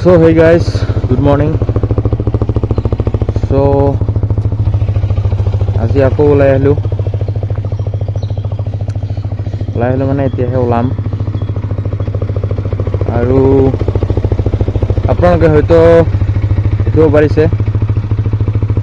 So hey guys, good morning. So আজি আকৌ ওলাই আহিলো মানে এতিয়াহে ওলাম আৰু আপোনালোকে হয়তো দেখিব পাৰিছে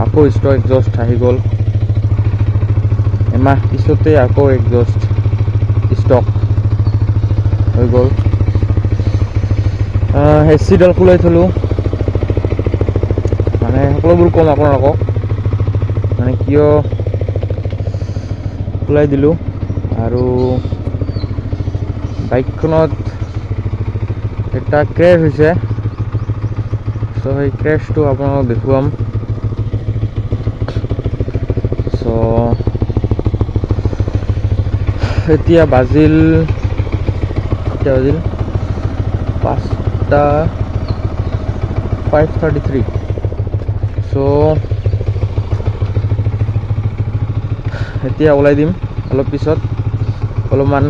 আকৌ ষ্টক এক্সস্ট আহি গ'ল এমাহ পিছতে আকৌ এক্সস্ট ষ্টক হৈ গ'ল হেচিডাল খুলাই থলো মানে সকলোবোৰ কম আপোনালোকক মানে কিয় খুলাই দিলো আৰু বাইকখনত এটা ক্ৰেশ হৈছে সো সেই ক্ৰেশটো আপোনালোকক দেখুৱাম সো এতিয়া বাজিল 5:33 সো এতিয়া ওলাই দিম অলপ পিছত অলপমান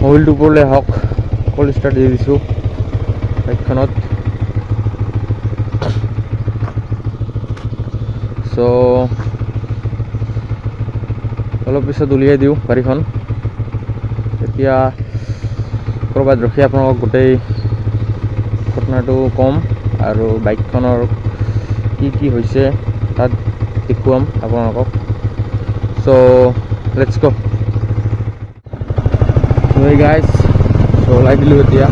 মোবাইলটো ওপৰলৈ হওক কল ষ্টাৰ্ট দি দিছোঁ বাইকখনত সো অলপ পিছত উলিয়াই দিওঁ গাড়ীখন এতিয়া ক'ৰবাত ৰখি আপোনালোকক গোটেই ঘটনাটো ক'ম আৰু বাইকখনৰ কি হৈছে তাত দেখুৱাম আপোনালোকক so let's go hey guys so ওলাই দিলোঁ এতিয়া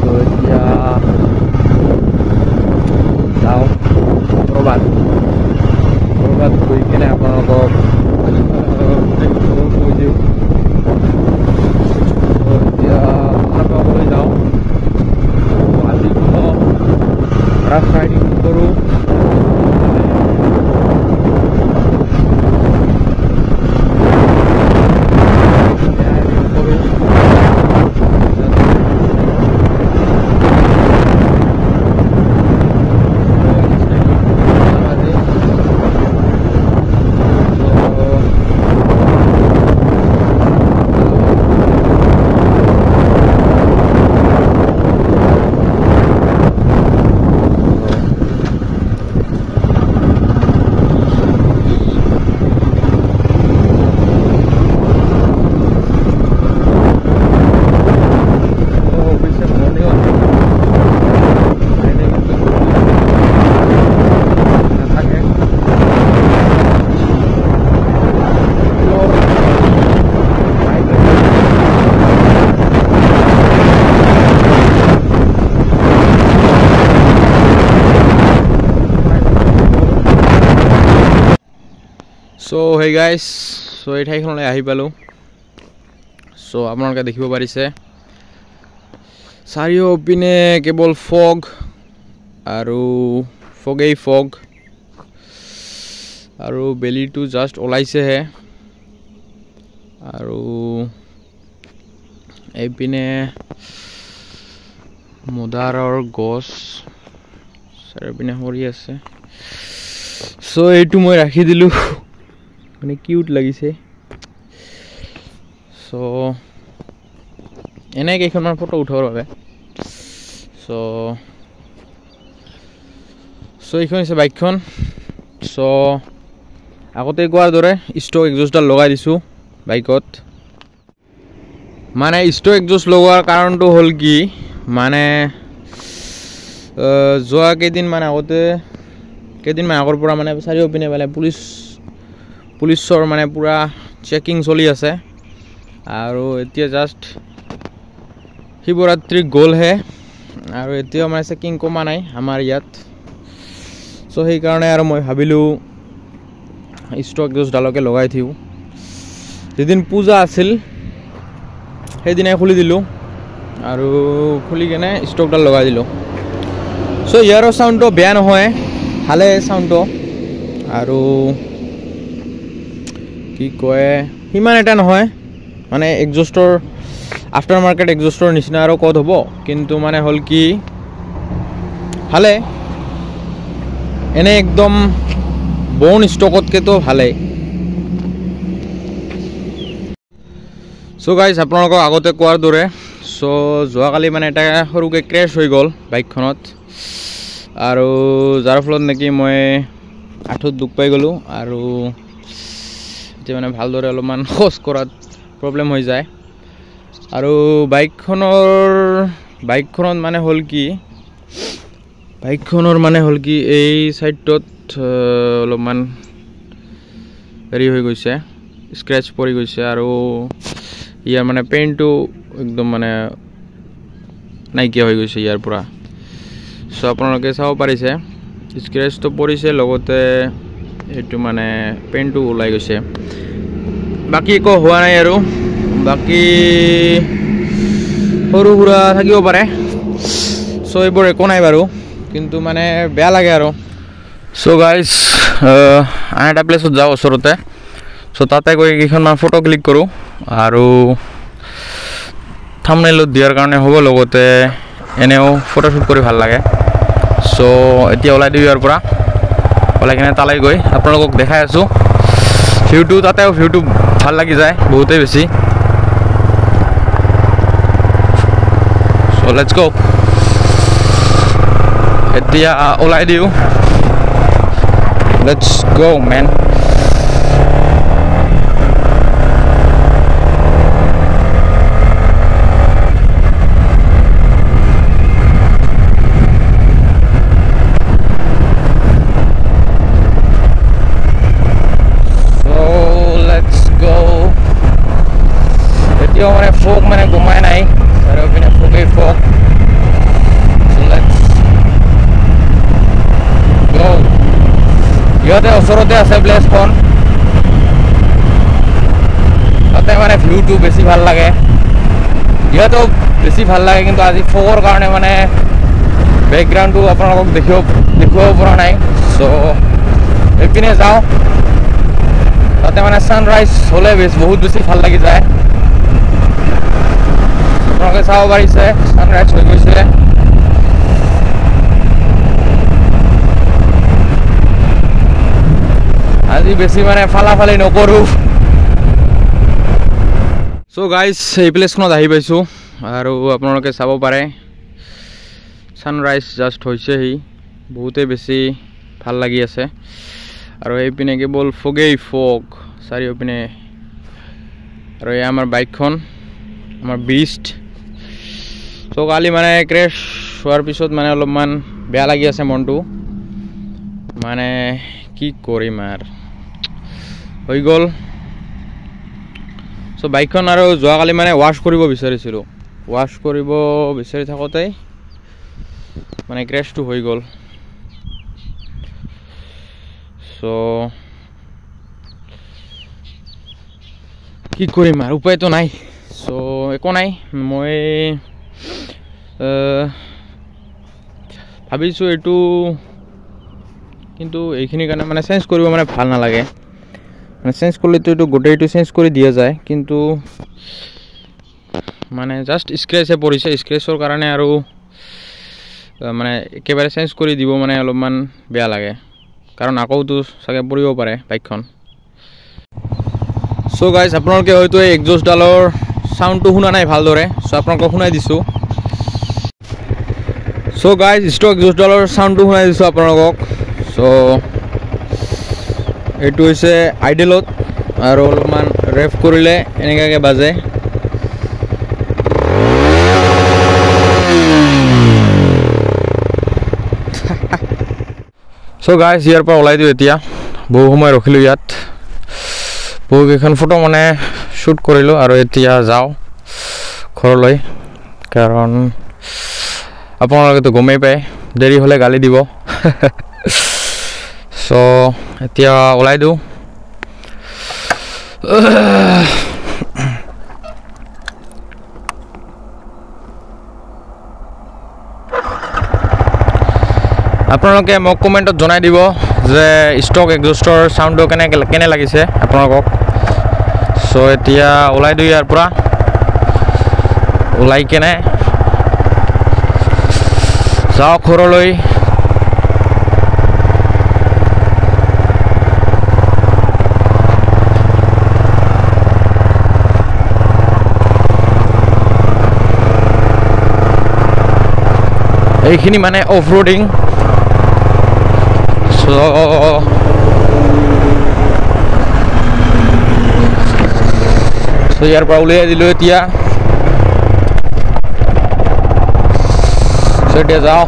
so এতিয়া যাওঁ ক'ৰবাত গৈ কিনে আপোনালোকক কৈ দিওঁ এতিয়া আপোনালোকলৈ যাওঁ আজি কোনো ৰাফ ৰাইডিং কৰোঁ So hey guys, so এই ঠাইখনলৈ আহি পালোঁ so আপোনালোকে দেখিব পাৰিছে চাৰিওপিনে কেৱল ফগ আৰু ফগ আৰু বেলিটো জাষ্ট ওলাইছেহে আৰু এইপিনে মদাৰৰ গছ চাৰিওপিনে সৰি আছে so এইটো মই ৰাখি দিলোঁ মানে কিউট লাগিছে সো এনে কেইখনমান ফটো উঠাবৰ বাবে সো এইখন হৈছে বাইকখন সো আগতে কোৱাৰ দৰে ষ্টক এক্সস্টডাল লগাই দিছোঁ বাইকত মানে ষ্টক এক্সস্ট লগোৱাৰ কাৰণটো হ'ল কি মানে যোৱা কেইদিনমান আগৰ পৰা মানে চাৰিওপিনে মানে পুলিচৰ মানে পুৰা চেকিং চলি আছে আৰু এতিয়া জাষ্ট শিৱৰাত্ৰি গ'লহে আৰু এতিয়াও মানে চেকিং কমা নাই আমাৰ ইয়াত সো সেইকাৰণে আৰু মই ভাবিলোঁ ষ্টক এক্সস্টডালকে লগাই দিওঁ যেদিন পূজা আছিল সেইদিনাই খুলি দিলোঁ আৰু খুলি কেনে ষ্টকডাল লগাই দিলোঁ সো ইয়াৰো চাউণ্ডটো বেয়া নহয় ভালে চাউণ্ডটো আৰু কি কয় সিমান এটা নহয় মানে এক্সস্টৰ আফটাৰ মাৰ্কেট এক্সস্টৰ নিচিনা আৰু ক'ত হ'ব কিন্তু মানে হ'ল কি ভালে এনে একদম বোন ষ্টকতকেতো ভালে সো গাইজ আপোনালোকক আগতে কোৱাৰ দৰে সো যোৱাকালি মানে এটা সৰুকৈ ক্ৰেছ হৈ গ'ল বাইকখনত আৰু যাৰ ফলত নেকি মই আঁঠুত দুখ পাই গ'লোঁ আৰু এতিয়া মানে ভালদৰে অলপমান খোজ কৰাত প্ৰব্লেম হৈ যায় আৰু বাইকখনত মানে হ'ল কি এই সাইডত অলপমান হেৰি হৈ গৈছে স্ক্ৰেচ পৰি গৈছে আৰু ইয়াৰ মানে পেইণ্টটো একদম মানে নাইকিয়া হৈ গৈছে ইয়াৰ পৰা সো আপোনালোকে চাব পাৰিছে স্ক্ৰেচটো পৰিছে লগতে এইটো মানে পেইণ্টটো ওলাই গৈছে বাকি একো হোৱা নাই আৰু বাকি সৰু সুৰা থাকিব পাৰে সো এইবোৰ একো নাই বাৰু কিন্তু মানে বেয়া লাগে আৰু সো গাইজ আন এটা প্লেছত যাওঁ ওচৰতে সো তাতে গৈ কেইখনমান ফটো ক্লিক কৰোঁ আৰু থাম্বনেইলত দিয়াৰ কাৰণে হ'ব লগতে এনেও ফটোশ্বুট কৰি ভাল লাগে সো এতিয়া ওলাই দিওঁ ইয়াৰ পৰা ওলাই কিনে তালৈ গৈ আপোনালোকক দেখাই আছোঁ ভিউটো তাতেও ভিউটো ভাল লাগি যায় বহুতেই বেছি সো লেটছ গো এতিয়া ওলাই দিওঁ লেটছ গো মেন মানে ফোক মানে ঘুমাই নাই আৰু পিনে ফোকেই ফোক ইহঁতে ওচৰতে আছে প্লেচখন তাতে মানে ভিউটো বেছি ভাল লাগে ইহঁতেও বেছি ভাল লাগে কিন্তু আজি ফোকৰ কাৰণে মানে বেকগ্ৰাউণ্ডটো আপোনালোকক দেখুৱাব পৰা নাই চ' এইপিনে যাওঁ তাতে মানে ছানৰাইজ হ'লে বহুত বেছি ভাল লাগি যায় আপোনালোকে চাব পাৰিছে ছানৰাইজ হৈ গৈছে আজি বেছি মানে ফালাফালি নকৰোঁ চ' গাইজ এই প্লেচখনত আহি পাইছোঁ আৰু আপোনালোকে চাব পাৰে ছানৰাইজ জাষ্ট হৈছেহি বহুতেই বেছি ভাল লাগি আছে আৰু এইপিনে কেৱল ফগেই ফগ চাৰিওপিনে আৰু এই আমাৰ বাইকখন আমাৰ বিষ্ট চ' কালি মানে ক্ৰেছ হোৱাৰ পিছত মানে অলপমান বেয়া লাগি আছে মনটো মানে কি কৰিম আৰু হৈ গ'ল চ' বাইকখন আৰু যোৱাকালি মানে ৱাশ্ব কৰিব বিচাৰিছিলোঁ ৱাশ্ব কৰিব বিচাৰি থাকোঁতেই মানে ক্ৰেছটো হৈ গ'ল চ' কি কৰিম আৰু উপায়তো নাই চ' একো নাই মই ভাবিছোঁ এইটো কিন্তু এইখিনিৰ কাৰণে মানে চেঞ্জ কৰিব মানে ভাল নালাগে মানে চেঞ্জ কৰিলেতো এইটো গোটেইটো চেঞ্জ কৰি দিয়া যায় কিন্তু মানে জাষ্ট স্ক্ৰেচে পৰিছে স্ক্ৰেচৰ কাৰণে আৰু মানে একেবাৰে চেঞ্জ কৰি দিব মানে অলপমান বেয়া লাগে কাৰণ আকৌতো চাগে পৰিব পাৰে বাইকখন চ' গাইজ আপোনালোকে হয়তো এই এক্সজষ্টডালৰ চাউণ্ডটো শুনা নাই ভালদৰে চ' আপোনালোকক শুনাই দিছোঁ চ' গাইজ ষ্টক এক্সজষ্টডালৰ চাউণ্ডটো শুনাই দিছোঁ আপোনালোকক চ' এইটো হৈছে আইডেলত আৰু অলপমান ৰেভ কৰিলে এনেকুৱাকৈ বাজে চ' গাইজ ইয়াৰ পৰা ওলাই দিওঁ এতিয়া বহু সময় ৰখিলোঁ ইয়াত বহুকেইখন ফটো মানে শ্বুট কৰিলোঁ আৰু এতিয়া যাওঁ ঘৰলৈ কাৰণ আপোনালোকেতো গমেই পায় দেৰি হ'লে গালি দিব চ' এতিয়া ওলাই দিওঁ আপোনালোকে মোক কমেণ্টত জনাই দিব যে ষ্টক এক্সজষ্টৰ চাউণ্ডটো কেনে লাগিছে আপোনালোকক চ' এতিয়া ওলাই দিওঁ ইয়াৰ পৰা ওলাই কেনে যাওঁ ঘৰলৈ এইখিনি মানে অফ ৰোডিং চ' ইয়াৰ পৰা উলিয়াই দিলোঁ এতিয়া যাওঁ